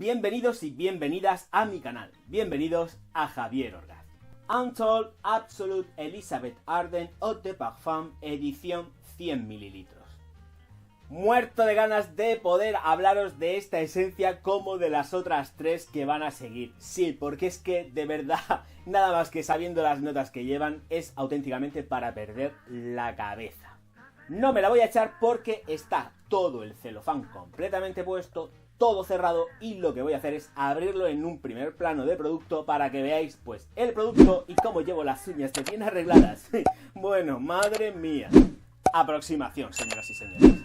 Bienvenidos y bienvenidas a mi canal. Bienvenidos a Javier Orgaz. Untold Absolute Elizabeth Arden Eau de Parfum edición 100 ml. Muerto de ganas de poder hablaros de esta esencia como de las otras tres que van a seguir. Sí, porque es que de verdad, nada más que sabiendo las notas que llevan, es auténticamente para perder la cabeza. No me la voy a echar porque está todo el celofán completamente puesto, todo cerrado, y lo que voy a hacer es abrirlo en un primer plano de producto para que veáis pues el producto y cómo llevo las uñas de bien arregladas. Bueno, madre mía. Aproximación, señoras y señores.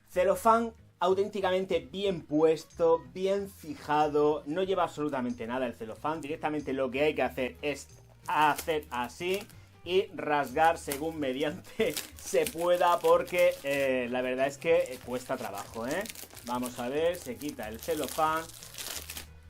Celofán auténticamente bien puesto, bien fijado, no lleva absolutamente nada el celofán, directamente lo que hay que hacer es hacer así y rasgar según mediante se pueda, porque la verdad es que cuesta trabajo, ¿eh? Vamos a ver, se quita el celofán,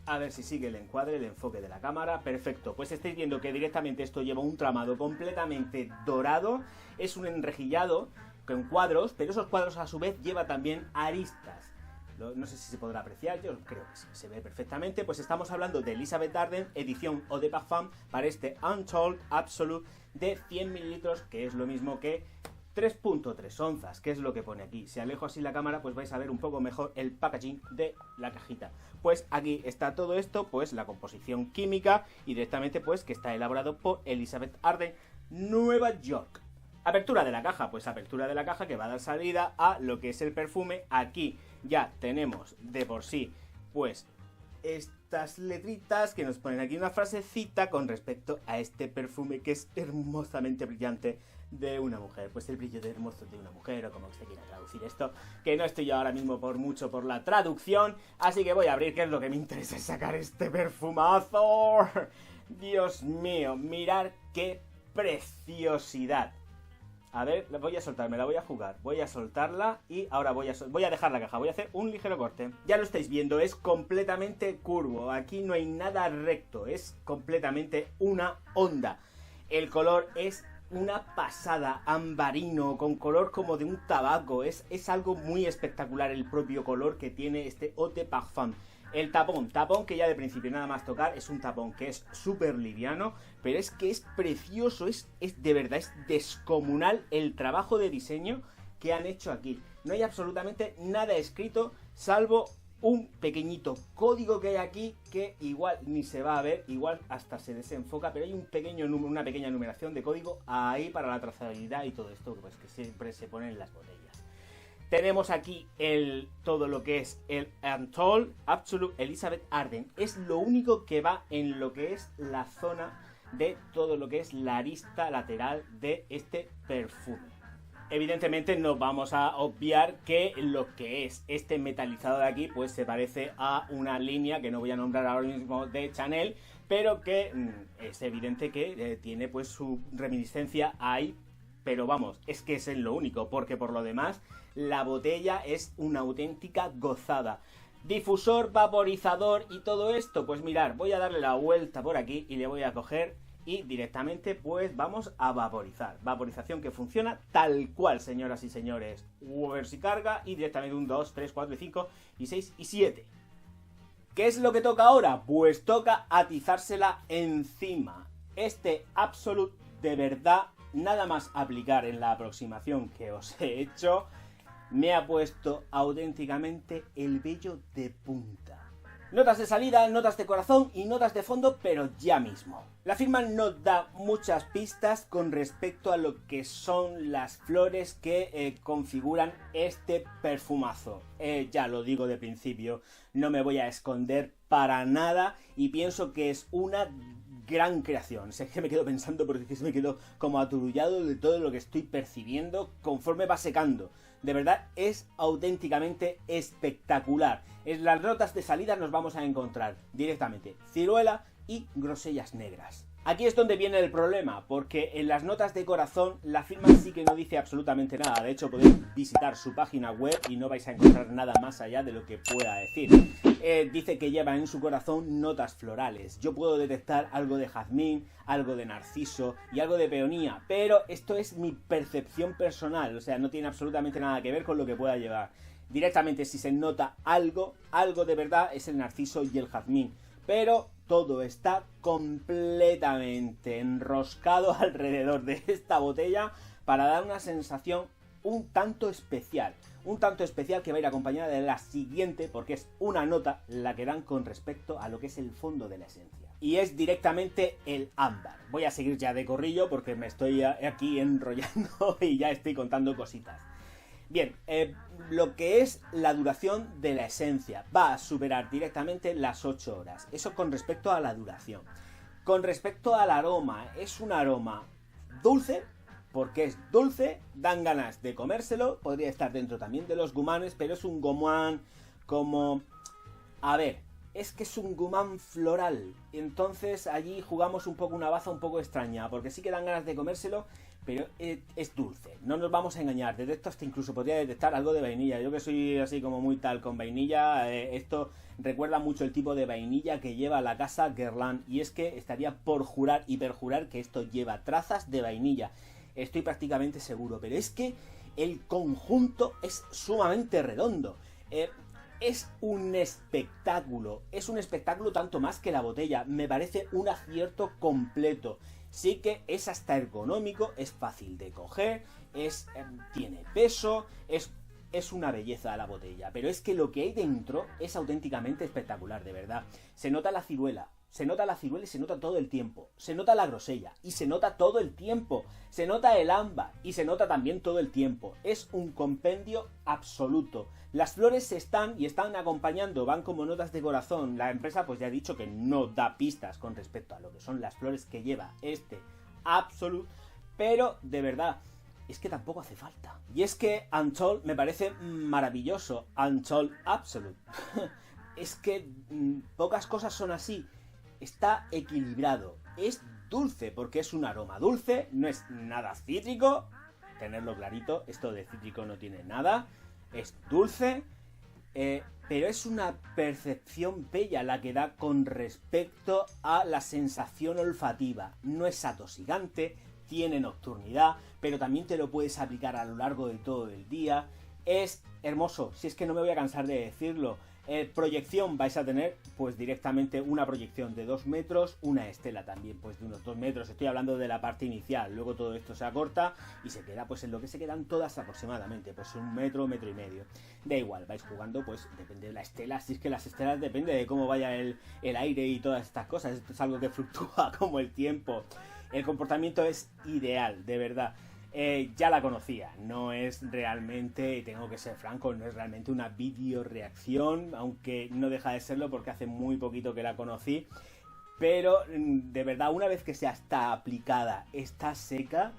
a ver si sigue el encuadre, el enfoque de la cámara, perfecto. Pues estáis viendo que directamente esto lleva un tramado completamente dorado, es un enrejillado con cuadros, pero esos cuadros a su vez lleva también aristas. No sé si se podrá apreciar, yo creo que sí, se ve perfectamente. Pues estamos hablando de Elizabeth Arden, edición Eau de Parfum, para este Untold Absolute de 100 ml, que es lo mismo que 3.3 onzas, que es lo que pone aquí. Si alejo así la cámara, pues vais a ver un poco mejor el packaging de la cajita. Pues aquí está todo esto, pues la composición química, y directamente pues que está elaborado por Elizabeth Arden, Nueva York. Apertura de la caja, pues apertura de la caja que va a dar salida a lo que es el perfume. Aquí ya tenemos de por sí pues estas letritas que nos ponen aquí una frasecita con respecto a este perfume que es hermosamente brillante de una mujer. Pues el brillo de hermoso de una mujer, o como usted quiera traducir esto, que no estoy yo ahora mismo por mucho por la traducción, así que voy a abrir, que es lo que me interesa, es sacar este perfumazo. Dios mío, mirad qué preciosidad. A ver, voy a soltarme, la voy a jugar, voy a soltarla y ahora voy a dejar la caja, voy a hacer un ligero corte. Ya lo estáis viendo, es completamente curvo, aquí no hay nada recto, es completamente una onda. El color es una pasada, ambarino, con color como de un tabaco, es algo muy espectacular el propio color que tiene este Eau de Parfum. El tapón que ya de principio nada más tocar es un tapón que es súper liviano, pero es que es precioso, es de verdad, es descomunal el trabajo de diseño que han hecho aquí. No hay absolutamente nada escrito, salvo un pequeñito código que hay aquí, que igual ni se va a ver, igual hasta se desenfoca, pero hay un pequeño número, una pequeña numeración de código ahí para la trazabilidad y todo esto, pues que siempre se pone en las botellas. Tenemos aquí todo lo que es el Untold Absolute Elizabeth Arden. Es lo único que va en lo que es la zona de todo lo que es la arista lateral de este perfume. Evidentemente no vamos a obviar que lo que es este metalizado de aquí pues se parece a una línea que no voy a nombrar ahora mismo de Chanel, pero que es evidente que tiene pues su reminiscencia ahí. Pero vamos, es que es lo único, porque por lo demás la botella es una auténtica gozada. Difusor, vaporizador y todo esto, pues mirad, voy a darle la vuelta por aquí y le voy a coger y directamente pues vamos a vaporizar. Vaporización que funciona tal cual, señoras y señores. A ver si carga y directamente 1, 2, 3, 4, 5 y 6 y 7. ¿Qué es lo que toca ahora? Pues toca atizársela encima. Este Absolute, de verdad, nada más aplicar en la aproximación que os he hecho, me ha puesto auténticamente el vello de punta. Notas de salida, notas de corazón y notas de fondo, pero ya mismo. La firma no da muchas pistas con respecto a lo que son las flores que configuran este perfumazo. Ya lo digo de principio, no me voy a esconder para nada y pienso que es una gran creación. Es que me quedo pensando porque me quedo como aturullado de todo lo que estoy percibiendo conforme va secando. De verdad es auténticamente espectacular. En las notas de salida nos vamos a encontrar directamente ciruela y grosellas negras. Aquí es donde viene el problema, porque en las notas de corazón la firma sí que no dice absolutamente nada. De hecho, podéis visitar su página web y no vais a encontrar nada más allá de lo que pueda decir. Dice que lleva en su corazón notas florales. Yo puedo detectar algo de jazmín, algo de narciso y algo de peonía, pero esto es mi percepción personal, o sea, no tiene absolutamente nada que ver con lo que pueda llevar. Directamente si se nota algo de verdad es el narciso y el jazmín, pero todo está completamente enroscado alrededor de esta botella para dar una sensación un tanto especial que va a ir acompañada de la siguiente, porque es una nota la que dan con respecto a lo que es el fondo de la esencia. Y es directamente el ámbar. Voy a seguir ya de corrillo porque me estoy aquí enrollando y ya estoy contando cositas. Bien, lo que es la duración de la esencia va a superar directamente las 8 horas. Eso con respecto a la duración. Con respecto al aroma, es un aroma dulce, porque es dulce, dan ganas de comérselo. Podría estar dentro también de los gumanes, pero es un gomán como... A ver, es que es un gumán floral. Entonces allí jugamos un poco una baza un poco extraña, porque sí que dan ganas de comérselo, pero es dulce, no nos vamos a engañar. Detecto hasta incluso podría detectar algo de vainilla. Yo que soy así como muy tal con vainilla, esto recuerda mucho el tipo de vainilla que lleva la casa Guerlain. Y es que estaría por jurar y perjurar que esto lleva trazas de vainilla. Estoy prácticamente seguro, pero es que el conjunto es sumamente redondo. Es un espectáculo tanto más que la botella. Me parece un acierto completo. Sí que es hasta ergonómico, es fácil de coger, tiene peso, es una belleza la botella. Pero es que lo que hay dentro es auténticamente espectacular, de verdad. Se nota la ciruela y se nota todo el tiempo. Se nota la grosella y se nota todo el tiempo. Se nota el ámbar y se nota también todo el tiempo. Es un compendio absoluto. Las flores están acompañando, van como notas de corazón. La empresa pues ya ha dicho que no da pistas con respecto a lo que son las flores que lleva este Absolut, pero de verdad es que tampoco hace falta. Y es que Untold me parece maravilloso. Untold Absolut. Es que pocas cosas son así. Está equilibrado. Es dulce porque es un aroma dulce, no es nada cítrico. Tenerlo clarito, esto de cítrico no tiene nada. Es dulce, pero es una percepción bella la que da con respecto a la sensación olfativa. No es atosigante, tiene nocturnidad, pero también te lo puedes aplicar a lo largo de todo el día. Es hermoso, si es que no me voy a cansar de decirlo. Proyección vais a tener pues directamente una proyección de 2 metros, una estela también pues de unos 2 metros, estoy hablando de la parte inicial, luego todo esto se acorta y se queda pues en lo que se quedan todas aproximadamente, pues 1 metro, metro y medio. Da igual, vais jugando pues depende de la estela, si es que las estelas depende de cómo vaya el aire y todas estas cosas, esto es algo que fluctúa como el tiempo. El comportamiento es ideal, de verdad. Ya la conocía, no es realmente, tengo que ser franco, no es realmente una video reacción, aunque no deja de serlo porque hace muy poquito que la conocí, pero de verdad una vez que sea está aplicada, está seca,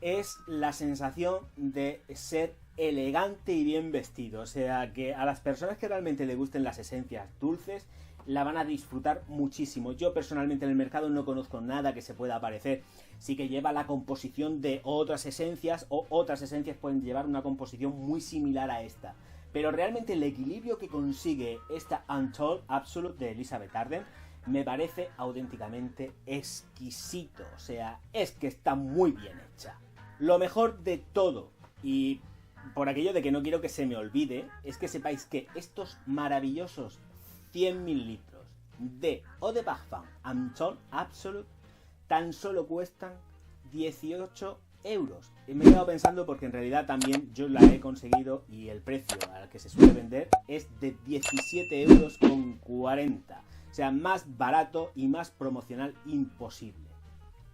es la sensación de ser elegante y bien vestido, o sea que a las personas que realmente les gusten las esencias dulces, la van a disfrutar muchísimo. Yo personalmente en el mercado no conozco nada que se pueda parecer. Sí que lleva la composición de otras esencias, o otras esencias pueden llevar una composición muy similar a esta. Pero realmente el equilibrio que consigue esta Untold Absolut de Elizabeth Arden me parece auténticamente exquisito. O sea, es que está muy bien hecha. Lo mejor de todo, y por aquello de que no quiero que se me olvide, es que sepáis que estos maravillosos 100 mililitros de Eau de Parfum Untold Absolut tan solo cuestan 18 euros. Y me he quedado pensando porque en realidad también yo la he conseguido y el precio al que se suele vender es de 17 euros con 40. O sea, más barato y más promocional imposible.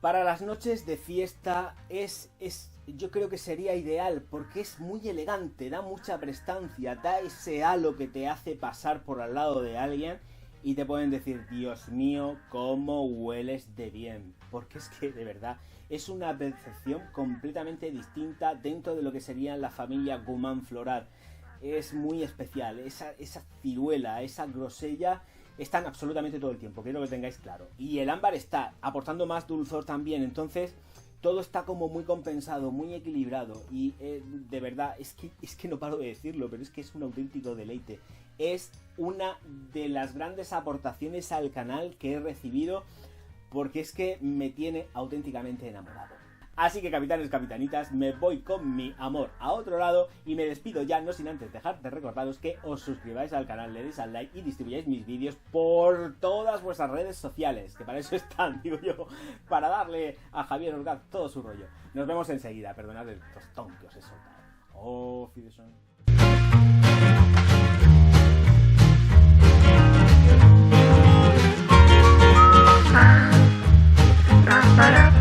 Para las noches de fiesta yo creo que sería ideal porque es muy elegante, da mucha prestancia, da ese halo que te hace pasar por al lado de alguien y te pueden decir, Dios mío, cómo hueles de bien. Porque es que de verdad es una percepción completamente distinta dentro de lo que sería la familia Gourmand Floral. Es muy especial, esa ciruela, esa grosella están absolutamente todo el tiempo, quiero que lo tengáis claro. Y el ámbar está aportando más dulzor también, entonces todo está como muy compensado, muy equilibrado. Y de verdad, es que no paro de decirlo, pero es que es un auténtico deleite. Es una de las grandes aportaciones al canal que he recibido, porque es que me tiene auténticamente enamorado. Así que capitanes, capitanitas, me voy con mi amor a otro lado y me despido ya, no sin antes dejar de recordaros que os suscribáis al canal, le deis al like y distribuyáis mis vídeos por todas vuestras redes sociales, que para eso están, digo yo, para darle a Javier Orgaz todo su rollo. Nos vemos enseguida, perdonad el tostón que os he soltado. Oh, Fideson. Para